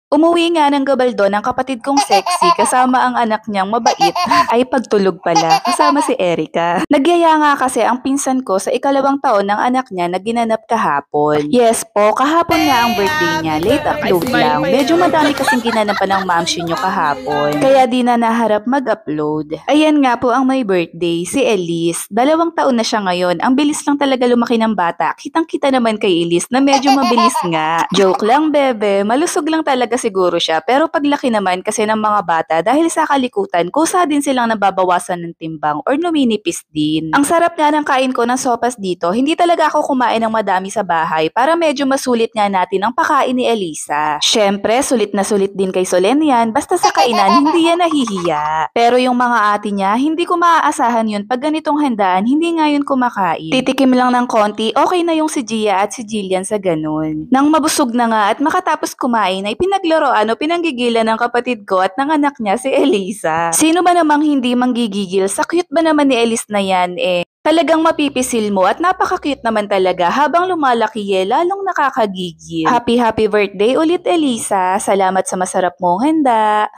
Umuwi nga ng Gabaldon ang kapatid kong sexy kasama ang anak niyang mabait ay pagtulog pala kasama si Erica. Nagyaya nga kasi ang pinsan ko sa ikalawang taon ng anak niya na ginanap kahapon. Yes po, kahapon nga ang birthday niya, late upload lang. Medyo madami kasing ginanapan ng mamshi niyo kahapon. Kaya di na naharap mag-upload. Ayan nga po ang may birthday, si Elise. 2 taon na siya ngayon. Ang bilis lang talaga lumaki ng bata. Kitang-kita naman kay Elise na medyo mabilis nga. Joke lang, bebe. Malusog lang talaga siguro siya. Pero paglaki naman kasi ng mga bata dahil sa kalikutan, kusa din silang nababawasan ng timbang or numinipis din. Ang sarap nga ng kain ko ng sopas dito. Hindi talaga ako kumain ng madami sa bahay para medyo masulit nga natin ang pakain ni Elisa. Syempre, sulit na sulit din kay Solen yan. Basta sa kainan, hindi yan nahihiya. Pero yung mga ate niya, hindi ko maaasahan yun pag ganitong handaan, hindi nga yun kumakain. Titikim lang ng konti, okay na yung si Gia at si Jillian sa ganun. Nang mabusog na nga at makatapos kumain ay pinaglaruan o pinanggigilan ng kapatid ko at ng anak niya si Elisa. Sino ba namang hindi manggigigil? Sa cute ba naman ni Elise na yan eh? Talagang mapipisil mo at napaka-cute naman talaga habang lumalaki lalong nakakagigil. Happy birthday ulit Elisa! Salamat sa masarap mong handa!